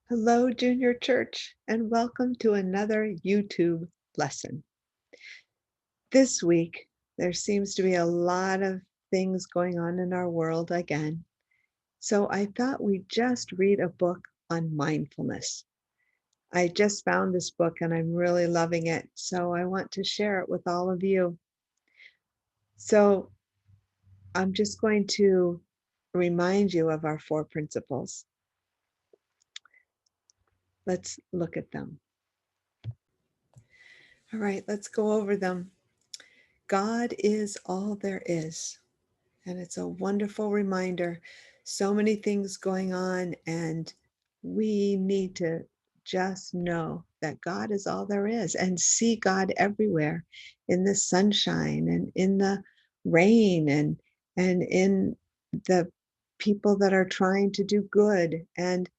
Hello, Junior Church, and welcome to another YouTube lesson. This week, there seems to be a lot of things going on in our world again. So I thought we'd just read a book on mindfulness. I just found this book and I'm really loving it. So I want to share it with all of you. So I'm just going to remind you of our 4 principles. Let's look at them. All right, let's go over them. God is all there is. And it's a wonderful reminder. So many things going on, and we need to just know that God is all there is and see God everywhere in the sunshine and in the rain and in the people that are trying to do good and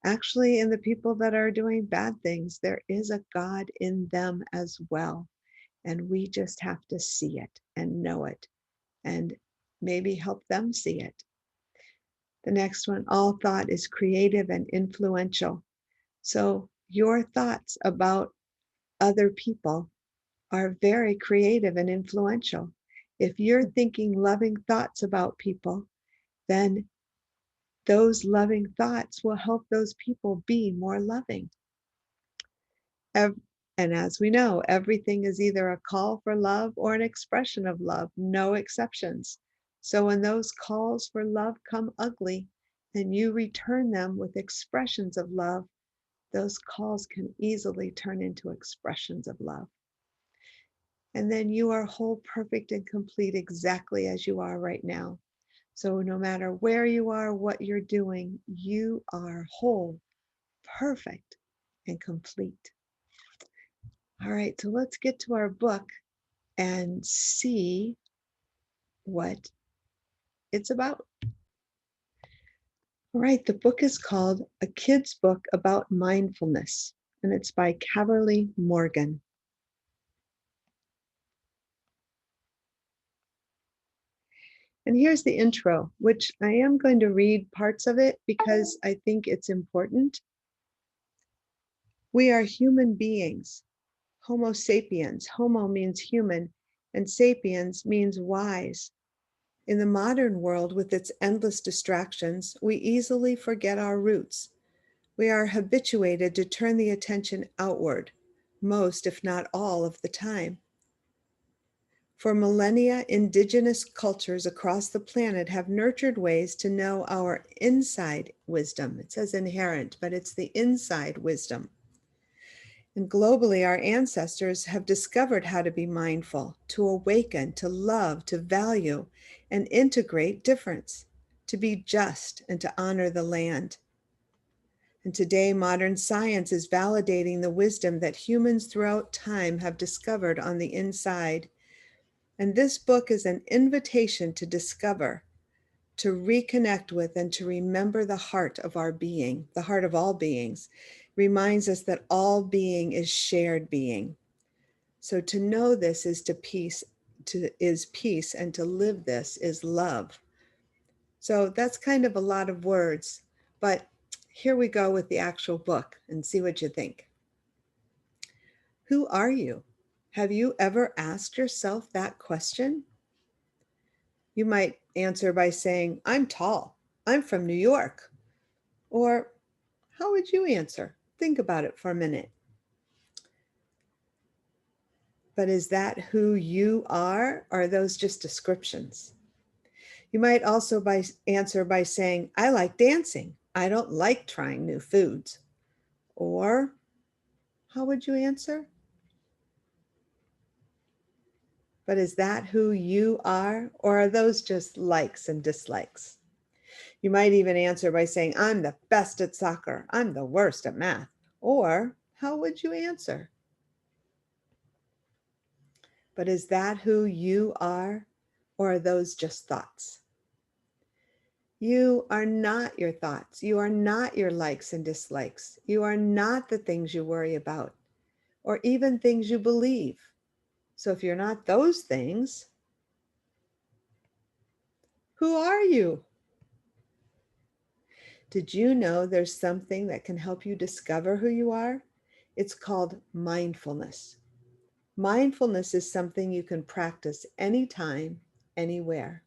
actually in the people that are doing bad things. There is a God in them as well. And we just have to see it and know it and maybe help them see it. The next one, all thought is creative and influential. So your thoughts about other people are very creative and influential. If you're thinking loving thoughts about people, then those loving thoughts will help those people be more loving. And as we know, everything is either a call for love or an expression of love, no exceptions. So when those calls for love come ugly and you return them with expressions of love, those calls can easily turn into expressions of love. And then you are whole, perfect, and complete exactly as you are right now. So no matter where you are, what you're doing, you are whole, perfect, and complete. All right, so let's get to our book and see what it's about. All right, the book is called A Kid's Book About Mindfulness, and it's by Caverly Morgan. And here's the intro, which I am going to read parts of it because I think it's important. We are human beings, Homo sapiens. Homo means human, and sapiens means wise. In the modern world, with its endless distractions, we easily forget our roots. We are habituated to turn the attention outward, most, if not all, of the time. For millennia, indigenous cultures across the planet have nurtured ways to know our inside wisdom. It says inherent, but it's the inside wisdom. And globally, our ancestors have discovered how to be mindful, to awaken, to love, to value, and integrate difference, to be just, and to honor the land. And today, modern science is validating the wisdom that humans throughout time have discovered on the inside. And this book is an invitation to discover, to reconnect with, and to remember the heart of our being, the heart of all beings, reminds us that all being is shared being. So to know this is peace, and to live this is love. So that's kind of a lot of words, but here we go with the actual book and see what you think. Who are you? Have you ever asked yourself that question? You might answer by saying, I'm tall. I'm from New York. Or how would you answer? Think about it for a minute. But is that who you are? Or are those just descriptions? You might also answer by saying, I like dancing. I don't like trying new foods. Or how would you answer? But is that who you are? Or are those just likes and dislikes? You might even answer by saying, I'm the best at soccer. I'm the worst at math. Or how would you answer? But is that who you are? Or are those just thoughts? You are not your thoughts. You are not your likes and dislikes. You are not the things you worry about, or even things you believe. So if you're not those things, who are you? Did you know there's something that can help you discover who you are? It's called mindfulness. Mindfulness is something you can practice anytime, anywhere.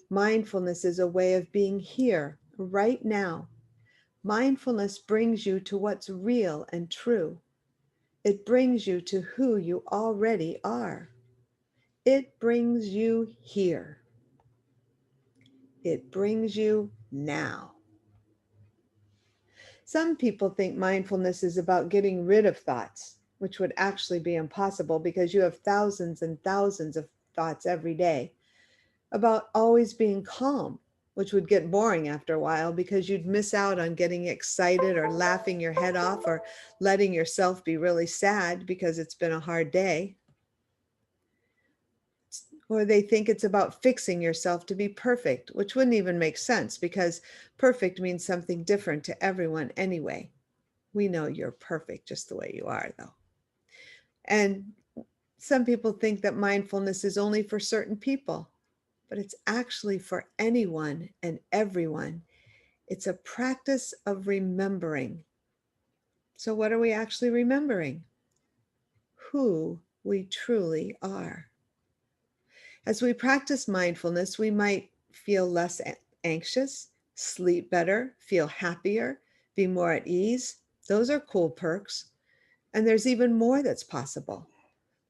Mindfulness is a way of being here, right now. Mindfulness brings you to what's real and true. It brings you to who you already are. It brings you here. It brings you now. Some people think mindfulness is about getting rid of thoughts, which would actually be impossible because you have thousands and thousands of thoughts every day. About always being calm, which would get boring after a while because you'd miss out on getting excited or laughing your head off or letting yourself be really sad because it's been a hard day. Or they think it's about fixing yourself to be perfect, which wouldn't even make sense because perfect means something different to everyone anyway. We know you're perfect just the way you are, though. And some people think that mindfulness is only for certain people, but it's actually for anyone and everyone. It's a practice of remembering. So, what are we actually remembering? Who we truly are. As we practice mindfulness, we might feel less anxious, sleep better, feel happier, be more at ease. Those are cool perks. And there's even more that's possible,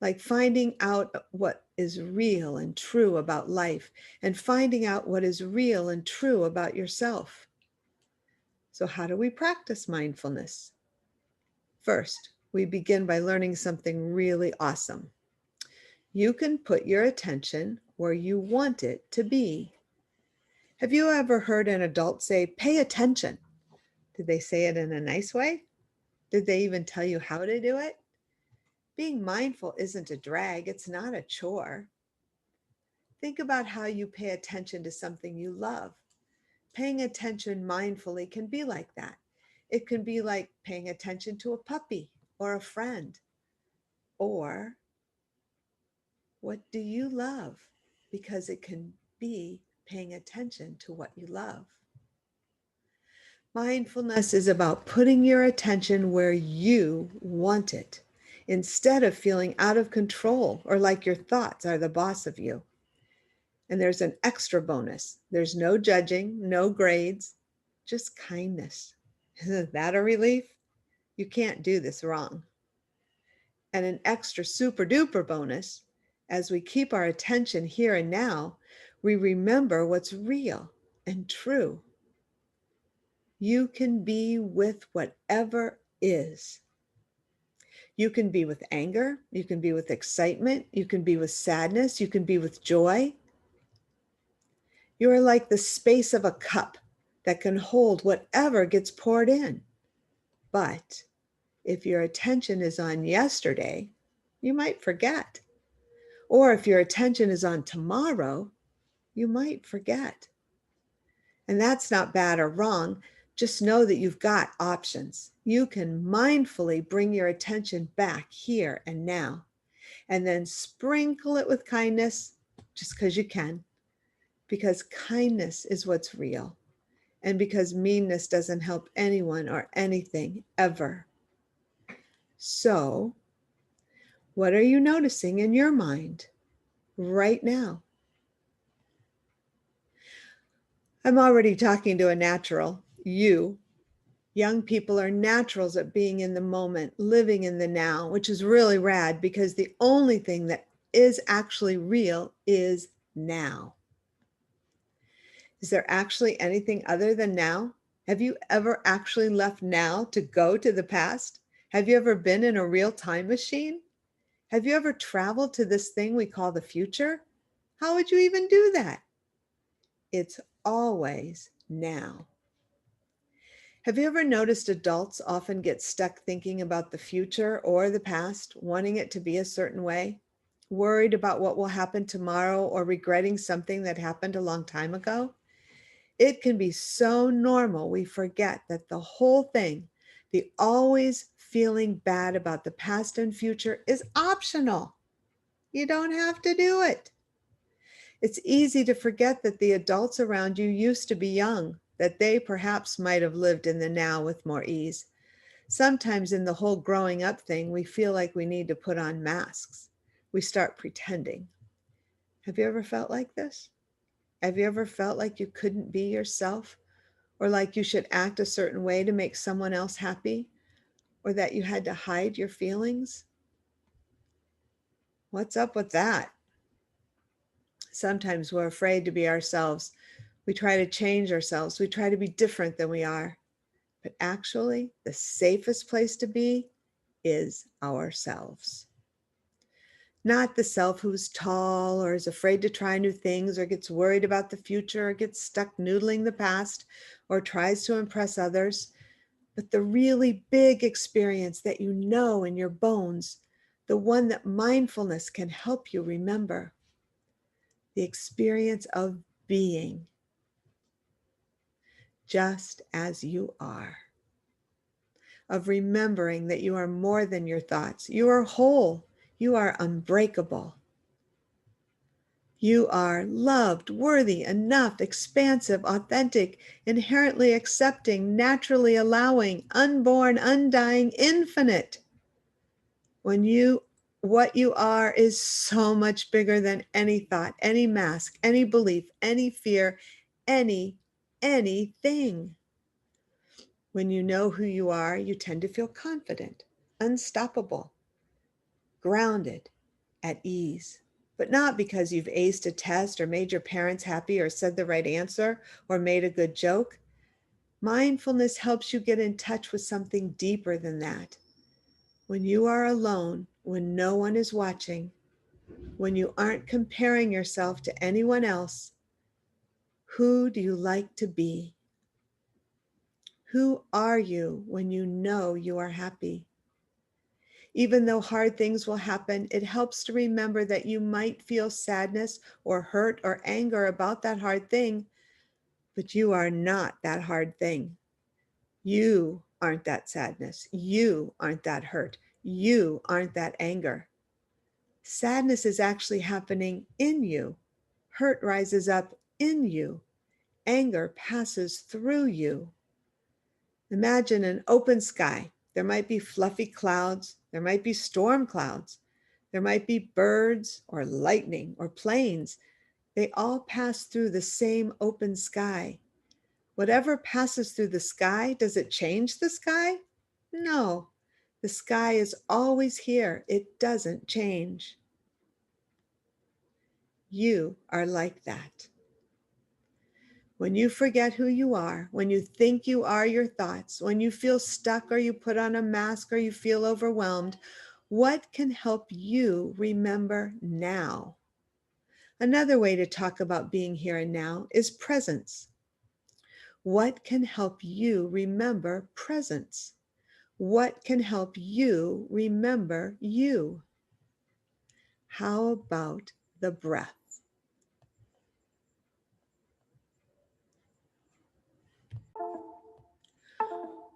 like finding out what is real and true about life and finding out what is real and true about yourself. So, how do we practice mindfulness? First, we begin by learning something really awesome. You can put your attention where you want it to be. Have you ever heard an adult say, "Pay attention"? Did they say it in a nice way? Did they even tell you how to do it? Being mindful isn't a drag, it's not a chore. Think about how you pay attention to something you love. Paying attention mindfully can be like that. It can be like paying attention to a puppy or a friend. Or what do you love? Because it can be paying attention to what you love. Mindfulness is about putting your attention where you want it instead of feeling out of control or like your thoughts are the boss of you. And there's an extra bonus. There's no judging, no grades, just kindness. Isn't that a relief? You can't do this wrong. And an extra super duper bonus, as we keep our attention here and now, we remember what's real and true. You can be with whatever is. You can be with anger, you can be with excitement, you can be with sadness, you can be with joy. You are like the space of a cup that can hold whatever gets poured in. But if your attention is on yesterday, you might forget. Or if your attention is on tomorrow, you might forget. And that's not bad or wrong. Just know that you've got options. You can mindfully bring your attention back here and now, and then sprinkle it with kindness just because you can, because kindness is what's real, and because meanness doesn't help anyone or anything ever. So, what are you noticing in your mind right now? I'm already talking to a natural, you. Young people are naturals at being in the moment, living in the now, which is really rad because the only thing that is actually real is now. Is there actually anything other than now? Have you ever actually left now to go to the past? Have you ever been in a real time machine? Have you ever traveled to this thing we call the future? How would you even do that? It's always now. Have you ever noticed adults often get stuck thinking about the future or the past, wanting it to be a certain way, worried about what will happen tomorrow or regretting something that happened a long time ago? It can be so normal we forget that the whole thing, the always feeling bad about the past and future, is optional. You don't have to do it. It's easy to forget that the adults around you used to be young, that they perhaps might have lived in the now with more ease. Sometimes in the whole growing up thing, we feel like we need to put on masks. We start pretending. Have you ever felt like this? Have you ever felt like you couldn't be yourself, or like you should act a certain way to make someone else happy, or that you had to hide your feelings? What's up with that? Sometimes we're afraid to be ourselves. We try to change ourselves. We try to be different than we are. But actually, the safest place to be is ourselves. Not the self who's tall or is afraid to try new things or gets worried about the future or gets stuck noodling the past or tries to impress others, but the really big experience that you know in your bones, the one that mindfulness can help you remember, the experience of being just as you are, of remembering that you are more than your thoughts. You are whole. You are unbreakable. You are loved, worthy, enough, expansive, authentic, inherently accepting, naturally allowing, unborn, undying, infinite. What you are is so much bigger than any thought, any mask, any belief, any fear, anything. When you know who you are, you tend to feel confident, unstoppable, grounded, at ease. But not because you've aced a test or made your parents happy or said the right answer or made a good joke. Mindfulness helps you get in touch with something deeper than that. When you are alone, when no one is watching, when you aren't comparing yourself to anyone else, who do you like to be? Who are you when you know you are happy? Even though hard things will happen, it helps to remember that you might feel sadness or hurt or anger about that hard thing, but you are not that hard thing. You aren't that sadness. You aren't that hurt. You aren't that anger. Sadness is actually happening in you. Hurt rises up in you. Anger passes through you. Imagine an open sky. There might be fluffy clouds. There might be storm clouds. There might be birds or lightning or planes. They all pass through the same open sky. Whatever passes through the sky, does it change the sky? No. The sky is always here. It doesn't change. You are like that. When you forget who you are, when you think you are your thoughts, when you feel stuck or you put on a mask or you feel overwhelmed, what can help you remember now? Another way to talk about being here and now is presence. What can help you remember presence? What can help you remember you? How about the breath?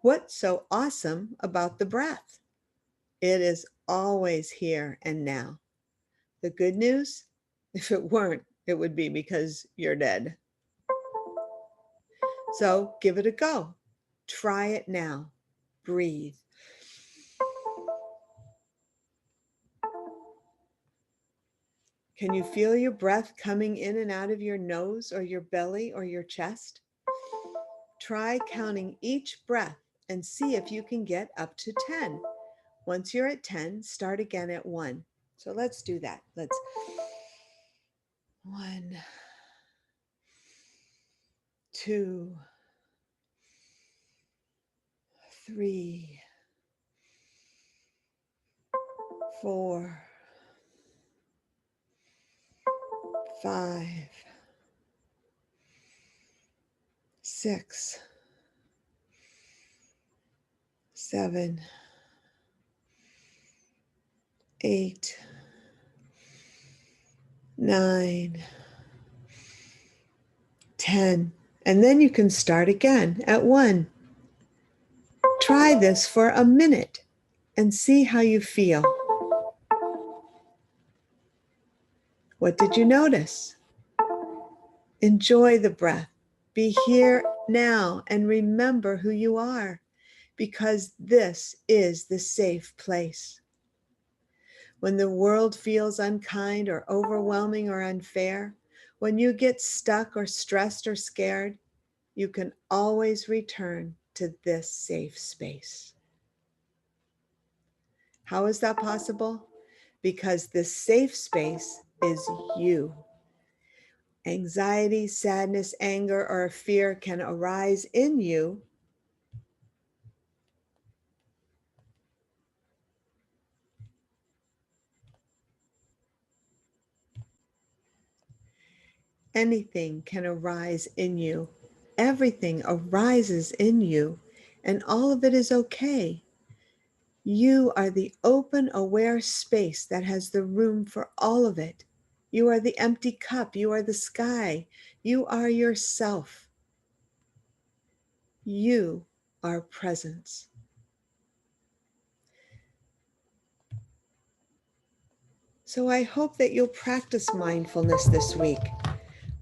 What's so awesome about the breath? It is always here and now. The good news, if it weren't, it would be because you're dead. So give it a go. Try it now. Breathe. Can you feel your breath coming in and out of your nose or your belly or your chest? Try counting each breath and see if you can get up to 10. Once you're at 10, start again at 1. So let's do that. Let's 1, 2, 3, 4, 5, 6, 7, 8, 9, 10. And then you can start again at 1. Try this for a minute and see how you feel. What did you notice? Enjoy the breath. Be here now and remember who you are, because this is the safe place. When the world feels unkind or overwhelming or unfair, when you get stuck or stressed or scared, you can always return to this safe space. How is that possible? Because this safe space is you. Anxiety, sadness, anger, or fear can arise in you. Anything can arise in you. Everything arises in you, and all of it is okay. You are the open, aware space that has the room for all of it. You are the empty cup. You are the sky. You are yourself. You are presence. So I hope that you'll practice mindfulness this week.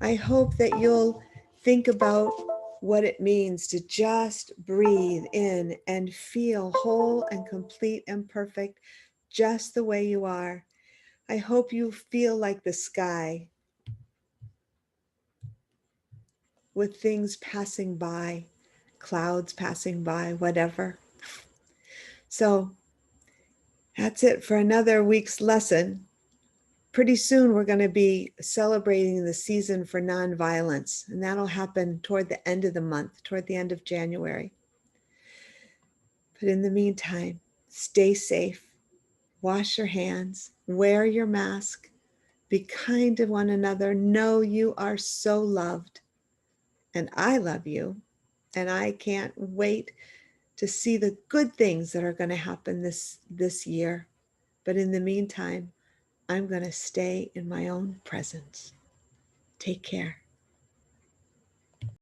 I hope that you'll think about what it means to just breathe in and feel whole and complete and perfect just the way you are. I hope you feel like the sky with things passing by, clouds passing by, whatever. So that's it for another week's lesson. Pretty soon we're going to be celebrating the season for nonviolence, and that'll happen toward the end of the month, toward the end of January. But in the meantime, stay safe, wash your hands, wear your mask, be kind to one another. Know you are so loved, and I love you, and I can't wait to see the good things that are going to happen this year. But in the meantime, I'm going to stay in my own presence. Take care.